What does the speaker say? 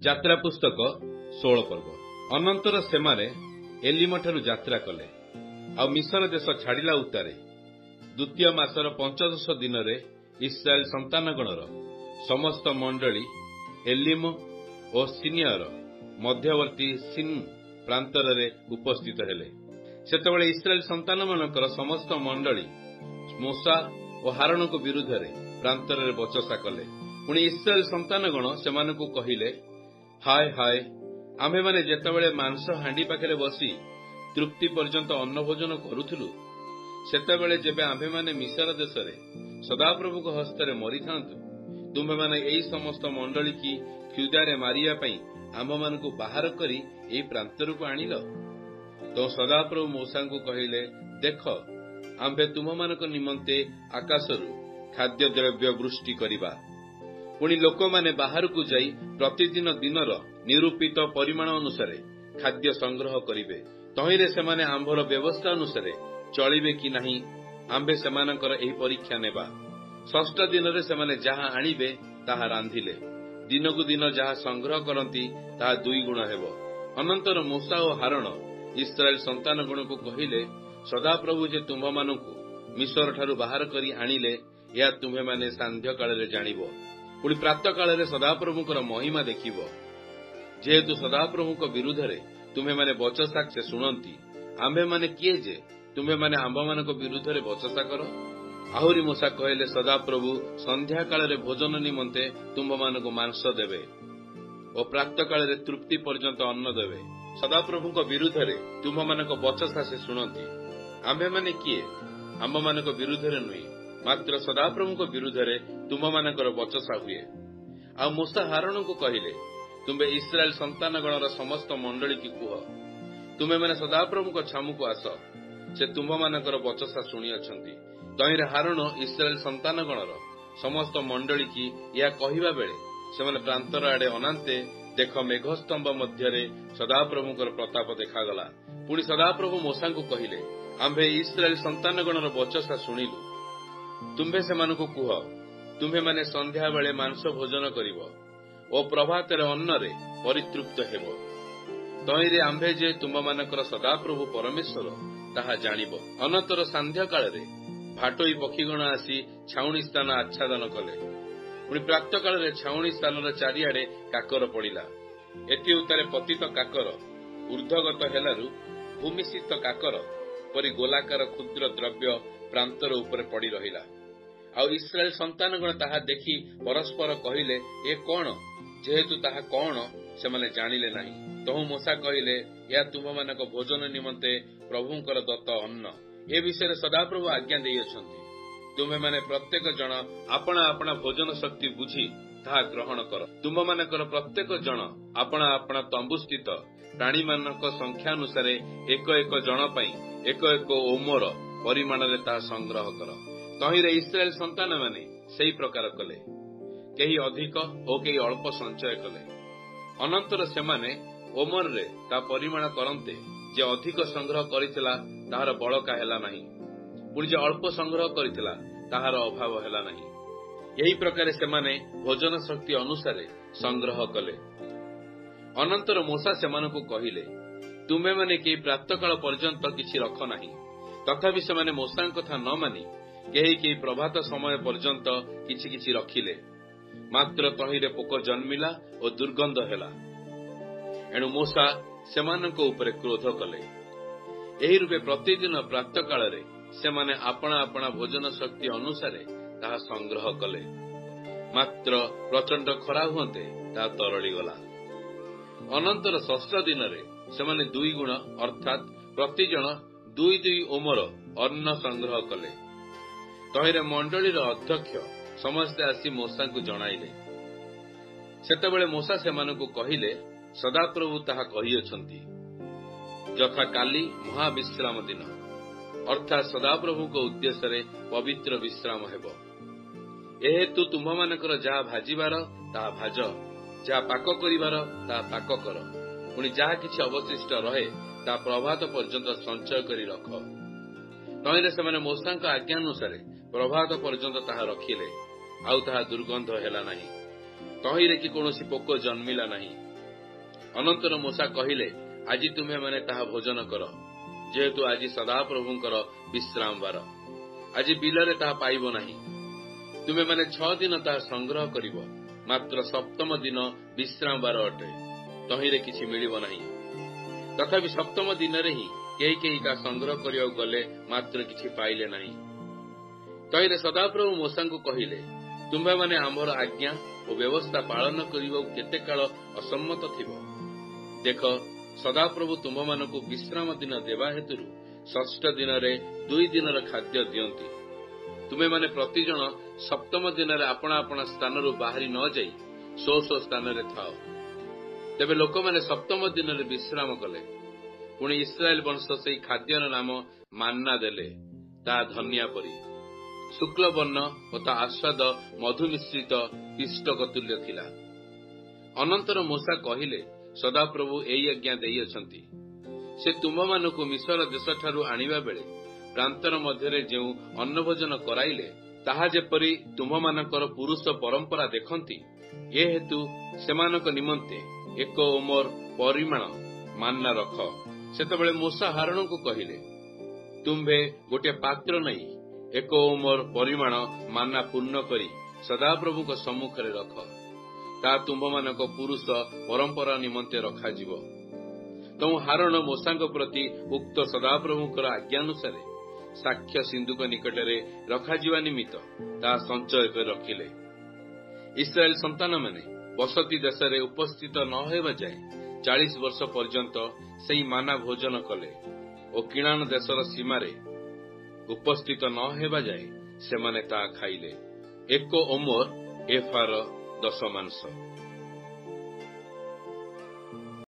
ଯାତ୍ରା ପୁସ୍ତକ 16 ପର୍ବ। ଅନନ୍ତର ସେମାନେ ଏଲିମ ଠାରୁ ଯାତ୍ରା କଲେ ଆଉ ମିଶର ଦେଶ ଛାଡ଼ିଲା ଉତ୍ତାରେ ଦ୍ୱିତୀୟ ମାସର 15 ଦିନରେ ଇସ୍ରାଏଲ ସନ୍ତାନଗଣର ସମସ୍ତ ମଣ୍ଡଳୀ ଏଲିମ ଓ ସିନିୟର ମଧ୍ୟବର୍ତ୍ତୀ ସିନ୍ ପ୍ରାନ୍ତରରେ ଉପସ୍ଥିତ ହେଲେ। ସେତେବେଳେ ଇସ୍ରାଏଲ ସନ୍ତାନମାନଙ୍କର ସମସ୍ତ ମଣ୍ଡଳୀ ମୋଶା ଓ ହାରଣଙ୍କ ବିରୁଦ୍ଧରେ ପ୍ରାନ୍ତରରେ ବଚସା କଲେ। ପୁଣି ଇସ୍ରାଏଲ ସନ୍ତାନଗଣ ସେମାନଙ୍କୁ କହିଲେ, ହାୟ ହାୟ, ଆମ୍ଭେମାନେ ଯେତେବେଳେ ମାଂସ ହାଣ୍ଡି ପାଖରେ ବସି ତୃପ୍ତି ପର୍ଯ୍ୟନ୍ତ ଅନ୍ନ ଭୋଜନ କରୁଥିଲୁ, ସେତେବେଳେ ଯେବେ ଆମ୍ଭେମାନେ ମିଶର ଦେଶରେ ସଦାପ୍ରଭୁଙ୍କ ହସ୍ତରେ ମରିଥାନ୍ତୁ, ତୁମ୍ଭେମାନେ ଏହି ସମସ୍ତ ମଣ୍ଡଳୀ କି କ୍ଷୁଧାରେ ମାରିବା ପାଇଁ ଆମ୍ଭମାନଙ୍କୁ ବାହାର କରି ଏହି ପ୍ରାନ୍ତରକୁ ଆଣିଲ। ତ ସଦାପ୍ରଭୁ ମୋଶାଙ୍କୁ କହିଲେ, ଦେଖ, ଆମ୍ଭେ ତୁମମାନଙ୍କ ନିମନ୍ତେ ଆକାଶରୁ ଖାଦ୍ୟଦ୍ରବ୍ୟ ବୃଷ୍ଟି କରିବା। ପୁଣି ଲୋକମାନେ ବାହାରକୁ ଯାଇ ପ୍ରତିଦିନ ଦିନର ନିରୂପିତ ପରିମାଣ ଅନୁସାରେ ଖାଦ୍ୟ ସଂଗ୍ରହ କରିବେ। ତହିଁରେ ସେମାନେ ଆମ୍ଭର ବ୍ୟବସ୍ଥା ଅନୁସାରେ ଚଳିବେ କି ନାହିଁ, ଆମ୍ଭେ ସେମାନଙ୍କର ଏହି ପରୀକ୍ଷା ନେବା। ଷଷ୍ଠ ଦିନରେ ସେମାନେ ଯାହା ଆଣିବେ ତାହା ରାନ୍ଧିଲେ। ଦିନକୁ ଦିନ ଯାହା ସଂଗ୍ରହ କରନ୍ତି ତାହା 2 ଗୁଣ ହେବ। ଅନନ୍ତର ମୋଶା ଓ ହାରଣ ଇସ୍ରାଏଲ ସନ୍ତାନଗଣକୁ କହିଲେ, ସଦାପ୍ରଭୁ ଯେ ତୁମ୍ଭମାନଙ୍କୁ ମିଶର ଠାରୁ ବାହାର କରି ଆଣିଲେ, ଏହା ତୁମ୍ଭେମାନେ ସାନ୍ଧ୍ୟ କାଳରେ ଜାଣିବ। ପୁଣି ପ୍ରାତଃ କାଳରେ ସଦାପ୍ରଭୁଙ୍କର ମହିମା ଦେଖିବ। ଯେହେତୁ ସଦାପ୍ରଭୁଙ୍କ ବିରୁଦ୍ଧରେ ତୁମ୍ଭେମାନେ ବଚସା ସେ ଶୁଣନ୍ତି, ଆମ୍ଭେମାନେ କିଏ ଯେ ତୁମ୍ଭେମାନେ ଆମ୍ଭମାନଙ୍କ ବିରୁଦ୍ଧରେ ବଚସା କର? ଆହୁରି ମୋଶା କହିଲେ, ସଦାପ୍ରଭୁ ସନ୍ଧ୍ୟା କାଳରେ ଭୋଜନ ନିମନ୍ତେ ତୁମ୍ଭମାନଙ୍କୁ ମାଂସ ଦେବେ ଓ ପ୍ରାତଃ କାଳରେ ତୃପ୍ତି ପର୍ଯ୍ୟନ୍ତ ଅନ୍ନ ଦେବେ। ସଦାପ୍ରଭୁଙ୍କ ବିରୁଦ୍ଧରେ ତୁମ୍ଭମାନଙ୍କ ବଚସା ସେ ଶୁଣନ୍ତି, ଆମ୍ଭେମାନେ କିଏ? ଆମ୍ଭମାନଙ୍କ ବିରୁଦ୍ଧରେ ନୁହେଁ, ମାତ୍ର ସଦାପ୍ରଭୁଙ୍କ ବିରୁଦ୍ଧରେ ତୁମ୍ଭମାନଙ୍କର ବଚସା ହୁଏ। ଆଉ ମୋଶା ହାରଣଙ୍କୁ କହିଲେ, ତୁମ୍ଭେ ଇସ୍ରାଏଲ ସନ୍ତାନଗଣର ସମସ୍ତ ମଣ୍ଡଳୀକି କୁହ, ତୁମ୍ଭେମାନେ ସଦାପ୍ରଭୁଙ୍କ ଛାମୁକୁ ଆସ, ସେ ତୁମ୍ଭମାନଙ୍କର ବଚସା ଶୁଣିଅଛନ୍ତି। ତହିଁରେ ହାରଣ ଇସ୍ରାଏଲ ସନ୍ତାନଗଣର ସମସ୍ତ ମଣ୍ଡଳୀକି ଏହା କହିବା ବେଳେ ସେମାନେ ପ୍ରାନ୍ତର ଆଡ଼େ ଅନାନ୍ତେ, ଦେଖ, ମେଘସ୍ତମ୍ଭ ମଧ୍ୟରେ ସଦାପ୍ରଭୁଙ୍କର ପ୍ରତାପ ଦେଖାଗଲା। ପୁଣି ସଦାପ୍ରଭୁ ମୋଶାଙ୍କୁ କହିଲେ, ଆମ୍ଭେ ଇସ୍ରାଏଲ ସନ୍ତାନଗଣର ବଚସା ଶୁଣିଲୁ। ତୁମ୍ଭେ ସେମାନଙ୍କୁ କୁହ, ତୁମ୍ଭେମାନେ ସନ୍ଧ୍ୟାବେଳେ ମାଂସ ଭୋଜନ କରିବ ଓ ପ୍ରଭାତରେ ଅନ୍ନରେ ପରିତୃପ୍ତ ହେବ। ତହିଁରେ ଆମ୍ଭେ ଯେ ତୁମ୍ଭମାନଙ୍କର ସଦାପ୍ରଭୁ ପରମେଶ୍ୱର ତାହା ଜାଣିବ। ଅନନ୍ତର ସାନ୍ଧ୍ୟ କାଳରେ ଭାଟୋଇ ପକ୍ଷୀଗଣ ଆସି ଛାଉଣି ସ୍ଥାନ ଆଚ୍ଛାଦନ କଲେ। ପୁଣି ପ୍ରାତଃ କାଳରେ ଛାଉଣି ସ୍ଥାନର ଚାରିଆଡ଼େ କାକର ପଡ଼ିଲା। ଏଥି ଉତ୍ତାରେ ପତିତ କାକର ଊର୍ଦ୍ଧ୍ୱଗତ ହେଲାରୁ ଭୂମିସ୍ଥିତ କାକର ପରି ଗୋଲାକାର କ୍ଷୁଦ୍ର ଦ୍ରବ୍ୟ ପ୍ରାନ୍ତର ଉପରେ ପଡ଼ି ରହିଲା। ଆଉ ଇସ୍ରାଏଲ ସନ୍ତାନଗଣ ତାହା ଦେଖି ପରସ୍ପର କହିଲେ, ଏ କଣ? ଯେହେତୁ ତାହା କଣ ସେମାନେ ଜାଣିଲେ ନାହିଁ। ତହୁ ମୋଶା କହିଲେ, ଏହା ତୁମ୍ଭମାନଙ୍କ ଭୋଜନ ନିମନ୍ତେ ପ୍ରଭୁଙ୍କର ଦତ୍ତ ଅନ୍ନ। ଏ ବିଷୟରେ ସଦାପ୍ରଭୁ ଆଜ୍ଞା ଦେଇଅଛନ୍ତି। ତୁମ୍ଭେମାନେ ପ୍ରତ୍ୟେକ ଜଣ ଆପଣା ଆପଣା ଭୋଜନ ଶକ୍ତି ବୁଝି ତାହା ଗ୍ରହଣ କର। ତୁମ୍ଭମାନଙ୍କର ପ୍ରତ୍ୟେକ ଜଣ ଆପଣା ଆପଣା ତମ୍ବୁସ୍ଥିତ ପ୍ରାଣୀମାନଙ୍କ ସଂଖ୍ୟାନୁସାରେ ଏକ ଏକ ଜଣ ପାଇଁ ଏକ ଏକ ଓମର ପରିମାଣରେ ତାହା ସଂଗ୍ରହ କର। ତହିଁରେ ଇସ୍ରାଏଲ ସନ୍ତାନମାନେ ସେହି ପ୍ରକାର କଲେ। କେହି ଅଧିକ ଓ କେହି ଅଳ୍ପ ସଞ୍ଚୟ କଲେ। ଅନନ୍ତର ସେମାନେ ଓମରରେ ତା ପରିମାଣ କରନ୍ତେ, ଯେ ଅଧିକ ସଂଗ୍ରହ କରିଥିଲା ତାହାର ବଳକା ହେଲା ନାହିଁ, ପୁଣି ଯେ ଅଳ୍ପ ସଂଗ୍ରହ କରିଥିଲା ତାହାର ଅଭାବ ହେଲା ନାହିଁ। ଏହି ପ୍ରକାରେ ସେମାନେ ଭୋଜନ ଶକ୍ତି ଅନୁସାରେ ସଂଗ୍ରହ କଲେ। ଅନନ୍ତର ମୋଶା ସେମାନଙ୍କୁ କହିଲେ, ତୁମ୍ଭେମାନେ କେହି ପ୍ରାତଃକାଳ ପର୍ଯ୍ୟନ୍ତ କିଛି ରଖ ନାହିଁ। ତଥାପି ସେମାନେ ମୋଶାଙ୍କ କଥା ନ ମାନି କେହି କେହି ପ୍ରଭାତ ସମୟ ପର୍ଯ୍ୟନ୍ତ କିଛି କିଛି ରଖିଲେ। ମାତ୍ର ତହିଁରେ ପୋକ ଜନ୍ମିଲା ଓ ଦୁର୍ଗନ୍ଧ ହେଲା। ଏଣୁ ମୋଶା ସେମାନଙ୍କ ଉପରେ କ୍ରୋଧ କଲେ। ଏହି ରୂପେ ପ୍ରତିଦିନ ପ୍ରାତଃ କାଳରେ ସେମାନେ ଆପଣା ଆପଣା ଭୋଜନ ଶକ୍ତି ଅନୁସାରେ ତାହା ସଂଗ୍ରହ କଲେ। ମାତ୍ର ପ୍ରଚଣ୍ଡ ଖରା ହୁଅନ୍ତେ ତାହା ତରଳିଗଲା। ଅନନ୍ତର ଷଷ୍ଠ ଦିନରେ ସେମାନେ 2 ଗୁଣ ଅର୍ଥାତ୍ ପ୍ରତିଜଣ 2 ଓମର ଅନ୍ନ ସଂଗ୍ରହ କଲେ। ତହିଁରେ ମଣ୍ଡଳୀର ଅଧ୍ୟକ୍ଷ ସମସ୍ତେ ଆସି ମୋଶାଙ୍କୁ ଜଣାଇଲେ। ସେତେବେଳେ ମୋଶା ସେମାନଙ୍କୁ କହିଲେ, ସଦାପ୍ରଭୁ ତାହା କହିଅଛନ୍ତି, ଯଥା କାଲି ମହାବିଶ୍ରାମ ଦିନ, ଅର୍ଥାତ୍ ସଦାପ୍ରଭୁଙ୍କ ଉଦ୍ଦେଶ୍ୟରେ ପବିତ୍ର ବିଶ୍ରାମ ହେବ। ଏହେତୁ ତୁମ୍ଭମାନଙ୍କର ଯାହା ଭାଜିବାର ତାହା ଭାଜ, ଯାହା ପାକ କରିବାର ତାହା ପାକ କର। ପୁଣି ଯାହା କିଛି ଅବଶିଷ୍ଟ ରହେ ତାହା ପ୍ରଭାତ ପର୍ଯ୍ୟନ୍ତ ସଞ୍ଚୟ କରି ରଖ। ତହିଁରେ ସେମାନେ ମୋଶାଙ୍କ ଆଜ୍ଞାନୁସାରେ ପ୍ରଭାତ ପର୍ଯ୍ୟନ୍ତ ତାହା ରଖିଲେ, ଆଉ ତାହା ଦୁର୍ଗନ୍ଧ ହେଲା ନାହିଁ। ତହିଁରେ କି କୌଣସି ପୋକ ଜନ୍ମିଲା ନାହିଁ। ଅନନ୍ତର ମୂଷା କହିଲେ, ଆଜି ତୁମେମାନେ ତାହା ଭୋଜନ କର, ଯେହେତୁ ଆଜି ସଦାପ୍ରଭୁଙ୍କର ବିଶ୍ରାମ ବାର। ଆଜି ବିଲରେ ତାହା ପାଇବ ନାହିଁ। ତୁମେମାନେ 6 ଦିନ ତାହା ସଂଗ୍ରହ କରିବ, ମାତ୍ର ସପ୍ତମ ଦିନ ବିଶ୍ରାମ ବାର ଅଟେ, ତହିଁରେ କିଛି ମିଳିବ ନାହିଁ। ତଥାପି ସପ୍ତମ ଦିନରେ ହିଁ କେହି କେହି ତାହା ସଂଗ୍ରହ କରିବାକୁ ଗଲେ, ମାତ୍ର କିଛି ପାଇଲେ ନାହିଁ। ତହିଁରେ ସଦାପ୍ରଭୁ ମୂଷାଙ୍କୁ କହିଲେ, ତୁମ୍ଭେମାନେ ଆମ୍ଭର ଆଜ୍ଞା ଓ ବ୍ୟବସ୍ଥା ପାଳନ କରିବାକୁ କେତେ କାଳ ଅସମ୍ମତ ଥିବ? ଦେଖ, ସଦାପ୍ରଭୁ ତୁମ୍ଭମାନଙ୍କୁ ବିଶ୍ରାମ ଦିନ ଦେବା ହେତୁରୁ ଷଷ୍ଠ ଦିନରେ 2 ଦିନର ଖାଦ୍ୟ ଦିଅନ୍ତି। ତୁମେମାନେ ପ୍ରତିଜଣ ସପ୍ତମ ଦିନରେ ଆପଣା ଆପଣା ସ୍ଥାନରୁ ବାହାରି ନ ଯାଇ ସ୍ୱ ସ୍ଥାନରେ ଥାଅ। ତେବେ ଲୋକମାନେ ସପ୍ତମ ଦିନରେ ବିଶ୍ରାମ କଲେ। ପୁଣି ଇସ୍ରାଏଲ ବଂଶ ସେହି ଖାଦ୍ୟର ନାମ ମାନ୍ନା ଦେଲେ। ତାହା ଧନିଆ ପରି, ଶୁକ୍ଳ ବର୍ଣ୍ଣ ଓ ତା ଆସ୍ୱାଦ ମଧୁ ମିଶ୍ରିତ ପିଷ୍ଟକ ତୁଲ୍ୟ ଥିଲା। ଅନନ୍ତର ମୂଷା କହିଲେ, ସଦାପ୍ରଭୁ ଏହି ଆଜ୍ଞା ଦେଇଅଛନ୍ତି, ସେ ତୁମ୍ଭମାନଙ୍କୁ ମିଶ୍ର ଦେଶଠାରୁ ଆଣିବା ବେଳେ ପ୍ରାନ୍ତର ମଧ୍ୟରେ ଯେଉଁ ଅନ୍ନଭୋଜନ କରାଇଲେ, ତାହା ଯେପରି ତୁମ୍ଭମାନଙ୍କର ପୁରୁଷ ପରମ୍ପରା ଦେଖନ୍ତି, ଏ ହେତୁ ସେମାନଙ୍କ ନିମନ୍ତେ 1 ଓମର ପରିମାଣ ମାନ୍ନା ରଖ। ସେତେବେଳେ ମୂଷା ହାରୋନଙ୍କୁ କହିଲେ, ତୁମ୍ଭେ ଗୋଟିଏ ପାତ୍ର ନେଇ 1 ଓମର ପରିମାଣ ମାନ୍ନା ପୂର୍ଣ୍ଣ କରି ସଦାପ୍ରଭୁଙ୍କ ସମ୍ମୁଖରେ ରଖ। ତାହା ତୁମ୍ଭମାନଙ୍କ ପୁରୁଷ ପରମ୍ପରା ନିମନ୍ତେ ରଖାଯିବ। ତେଣୁ ହାରୋନ ମୂଷାଙ୍କ ପ୍ରତି ଉକ୍ତ ସଦାପ୍ରଭୁଙ୍କର ଆଜ୍ଞାନୁସାରେ ସାକ୍ଷ୍ୟ ସିନ୍ଧୁକ ନିକଟରେ ରଖାଯିବା ନିମିତ୍ତ ତାହା ସଞ୍ଚୟ କରି ରଖିଲେ। ଇସ୍ରାଏଲ ସନ୍ତାନମାନେ ବସତି ଦେଶରେ ଉପସ୍ଥିତ ନ ହେବା ଯାଏ 40 ବର୍ଷ ପର୍ଯ୍ୟନ୍ତ ସେହି ମାନା ଭୋଜନ କଲେ ଓ କିଣାନ ଦେଶର ସୀମାରେ ଉପସ୍ଥିତ ନ ହେବା ଯାଏ ସେମାନେ ତାହା ଖାଇଲେ। 1 ଓମର ଏଫାର ଦଶମାଂଶ।